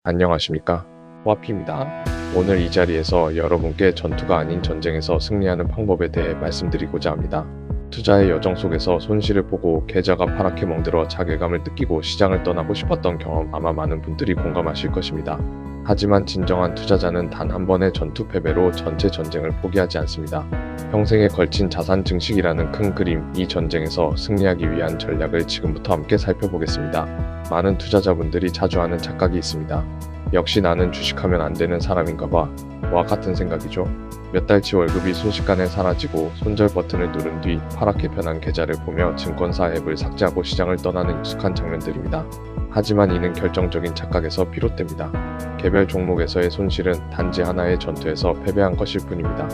안녕하십니까? 호아피입니다. 오늘 이 자리에서 여러분께 전투가 아닌 전쟁에서 승리하는 방법에 대해 말씀드리고자 합니다. 투자의 여정 속에서 손실을 보고 계좌가 파랗게 멍들어 자괴감을 느끼고 시장을 떠나고 싶었던 경험 아마 많은 분들이 공감하실 것입니다. 하지만 진정한 투자자는 단 한 번의 전투 패배로 전체 전쟁을 포기하지 않습니다. 평생에 걸친 자산 증식이라는 큰 그림, 이 전쟁에서 승리하기 위한 전략을 지금부터 함께 살펴보겠습니다. 많은 투자자분들이 자주 하는 착각이 있습니다. 역시 나는 주식하면 안 되는 사람인가봐 와 같은 생각이죠. 몇 달치 월급이 순식간에 사라지고 손절 버튼을 누른 뒤 파랗게 변한 계좌를 보며 증권사 앱을 삭제하고 시장을 떠나는 익숙한 장면들입니다. 하지만 이는 결정적인 착각에서 비롯됩니다. 개별 종목에서의 손실은 단지 하나의 전투에서 패배한 것일 뿐입니다.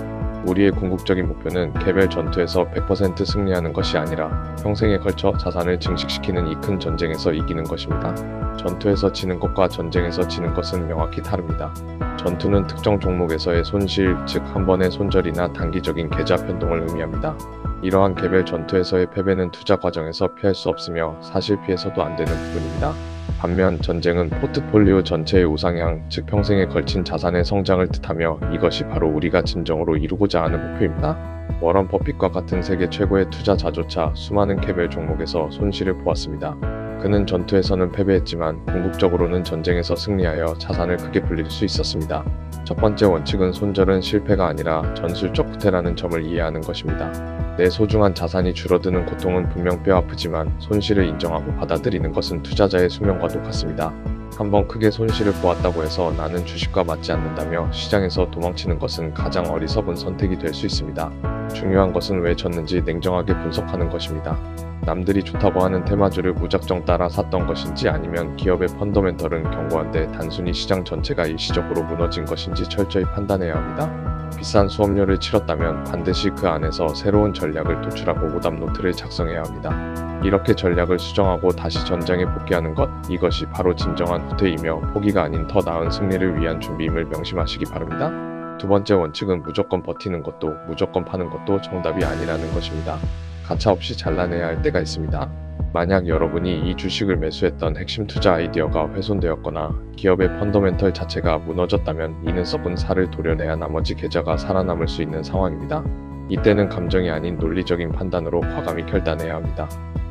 우리의 궁극적인 목표는 개별 전투에서 100% 승리하는 것이 아니라 평생에 걸쳐 자산을 증식시키는 이 큰 전쟁에서 이기는 것입니다. 전투에서 지는 것과 전쟁에서 지는 것은 명확히 다릅니다. 전투는 특정 종목에서의 손실, 즉 한 번의 손절이나 단기적인 계좌 변동을 의미합니다. 이러한 개별 전투에서의 패배는 투자 과정에서 피할 수 없으며 사실 피해서도 안 되는 부분입니다. 반면 전쟁은 포트폴리오 전체의 우상향, 즉 평생에 걸친 자산의 성장을 뜻하며 이것이 바로 우리가 진정으로 이루고자 하는 목표입니다. 워런 버핏과 같은 세계 최고의 투자자조차 수많은 개별 종목에서 손실을 보았습니다. 그는 전투에서는 패배했지만 궁극적으로는 전쟁에서 승리하여 자산을 크게 불릴 수 있었습니다. 첫 번째 원칙은 손절은 실패가 아니라 전술적 후퇴라는 점을 이해하는 것입니다. 내 소중한 자산이 줄어드는 고통은 분명 뼈아프지만 손실을 인정하고 받아들이는 것은 투자자의 숙명과 똑같습니다. 한번 크게 손실을 보았다고 해서 나는 주식과 맞지 않는다며 시장에서 도망치는 것은 가장 어리석은 선택이 될 수 있습니다. 중요한 것은 왜 졌는지 냉정하게 분석하는 것입니다. 남들이 좋다고 하는 테마주를 무작정 따라 샀던 것인지 아니면 기업의 펀더멘털은 견고한데 단순히 시장 전체가 일시적으로 무너진 것인지 철저히 판단해야 합니다. 비싼 수업료를 치렀다면 반드시 그 안에서 새로운 전략을 도출하고 오답 노트를 작성해야 합니다. 이렇게 전략을 수정하고 다시 전장에 복귀하는 것, 이것이 바로 진정한 후퇴이며 포기가 아닌 더 나은 승리를 위한 준비임을 명심하시기 바랍니다. 두 번째 원칙은 무조건 버티는 것도 무조건 파는 것도 정답이 아니라는 것입니다. 가차없이 잘라내야 할 때가 있습니다. 만약 여러분이 이 주식을 매수했던 핵심 투자 아이디어가 훼손되었거나 기업의 펀더멘털 자체가 무너졌다면 이는 썩은 살을 도려내야 나머지 계좌가 살아남을 수 있는 상황입니다. 이때는 감정이 아닌 논리적인 판단으로 과감히 결단해야 합니다.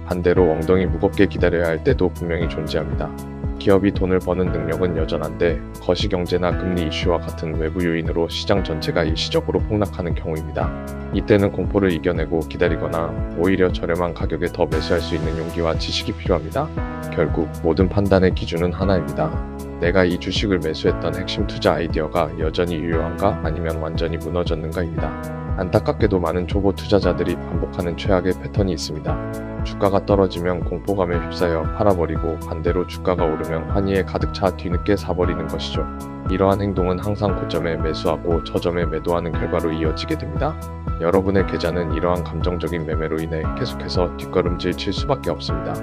반대로 엉덩이 무겁게 기다려야 할 때도 분명히 존재합니다. 기업이 돈을 버는 능력은 여전한데 거시경제나 금리 이슈와 같은 외부 요인으로 시장 전체가 일시적으로 폭락하는 경우입니다. 이때는 공포를 이겨내고 기다리거나 오히려 저렴한 가격에 더 매수할 수 있는 용기와 지식이 필요합니다. 결국 모든 판단의 기준은 하나입니다. 내가 이 주식을 매수했던 핵심 투자 아이디어가 여전히 유효한가 아니면 완전히 무너졌는가입니다. 안타깝게도 많은 초보 투자자들이 반복하는 최악의 패턴이 있습니다. 주가가 떨어지면 공포감에 휩싸여 팔아버리고 반대로 주가가 오르면 환희에 가득 차 뒤늦게 사버리는 것이죠. 이러한 행동은 항상 고점에 매수하고 저점에 매도하는 결과로 이어지게 됩니다. 여러분의 계좌는 이러한 감정적인 매매로 인해 계속해서 뒷걸음질 칠 수밖에 없습니다.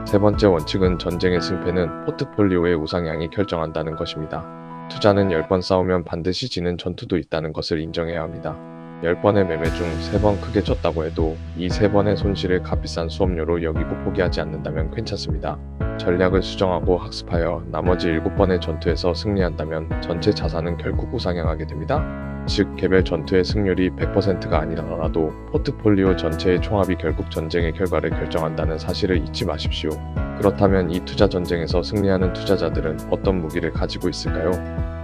세 번째 원칙은 전쟁의 승패는 포트폴리오의 우상향이 결정한다는 것입니다. 투자는 10번 싸우면 반드시 지는 전투도 있다는 것을 인정해야 합니다. 10번의 매매 중 3번 크게 졌다고 해도 이 3번의 손실을 값비싼 수업료로 여기고 포기하지 않는다면 괜찮습니다. 전략을 수정하고 학습하여 나머지 7번의 전투에서 승리한다면 전체 자산은 결국 우상향하게 됩니다. 즉 개별 전투의 승률이 100%가 아니더라도 포트폴리오 전체의 총합이 결국 전쟁의 결과를 결정한다는 사실을 잊지 마십시오. 그렇다면 이 투자 전쟁에서 승리하는 투자자들은 어떤 무기를 가지고 있을까요?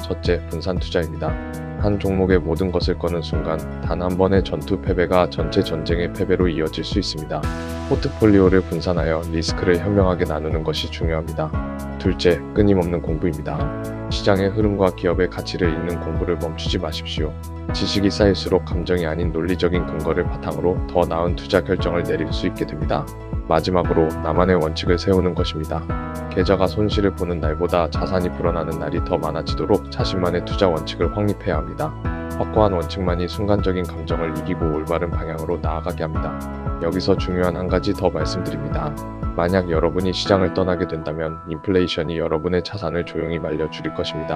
첫째, 분산 투자입니다. 한 종목의 모든 것을 거는 순간 단 한 번의 전투 패배가 전체 전쟁의 패배로 이어질 수 있습니다. 포트폴리오를 분산하여 리스크를 현명하게 나누는 것이 중요합니다. 둘째, 끊임없는 공부입니다. 시장의 흐름과 기업의 가치를 읽는 공부를 멈추지 마십시오. 지식이 쌓일수록 감정이 아닌 논리적인 근거를 바탕으로 더 나은 투자 결정을 내릴 수 있게 됩니다. 마지막으로 나만의 원칙을 세우는 것입니다. 계좌가 손실을 보는 날보다 자산이 불어나는 날이 더 많아지도록 자신만의 투자 원칙을 확립해야 합니다. 확고한 원칙만이 순간적인 감정을 이기고 올바른 방향으로 나아가게 합니다. 여기서 중요한 한 가지 더 말씀드립니다. 만약 여러분이 시장을 떠나게 된다면 인플레이션이 여러분의 자산을 조용히 말려 죽일 것입니다.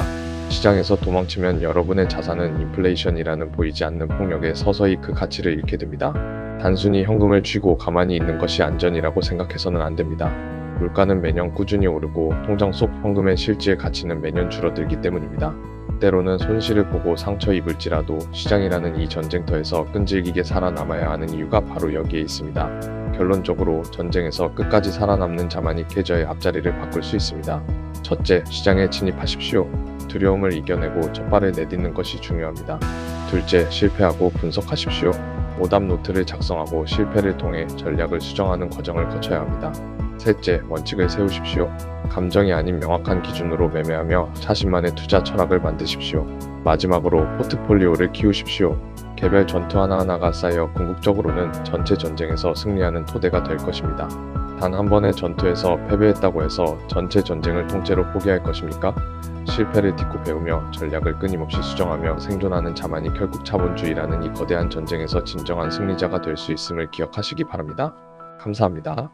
시장에서 도망치면 여러분의 자산은 인플레이션이라는 보이지 않는 폭력에 서서히 그 가치를 잃게 됩니다. 단순히 현금을 쥐고 가만히 있는 것이 안전이라고 생각해서는 안 됩니다. 물가는 매년 꾸준히 오르고 통장 속 현금의 실질 가치는 매년 줄어들기 때문입니다. 때로는 손실을 보고 상처 입을지라도 시장이라는 이 전쟁터에서 끈질기게 살아남아야 하는 이유가 바로 여기에 있습니다. 결론적으로 전쟁에서 끝까지 살아남는 자만이 계좌의 앞자리를 바꿀 수 있습니다. 첫째, 시장에 진입하십시오. 두려움을 이겨내고 첫 발을 내딛는 것이 중요합니다. 둘째, 실패하고 분석하십시오. 오답 노트를 작성하고 실패를 통해 전략을 수정하는 과정을 거쳐야 합니다. 셋째, 원칙을 세우십시오. 감정이 아닌 명확한 기준으로 매매하며 자신만의 투자 철학을 만드십시오. 마지막으로 포트폴리오를 키우십시오. 개별 전투 하나하나가 쌓여 궁극적으로는 전체 전쟁에서 승리하는 토대가 될 것입니다. 단 한 번의 전투에서 패배했다고 해서 전체 전쟁을 통째로 포기할 것입니까? 실패를 딛고 배우며 전략을 끊임없이 수정하며 생존하는 자만이 결국 자본주의라는 이 거대한 전쟁에서 진정한 승리자가 될 수 있음을 기억하시기 바랍니다. 감사합니다.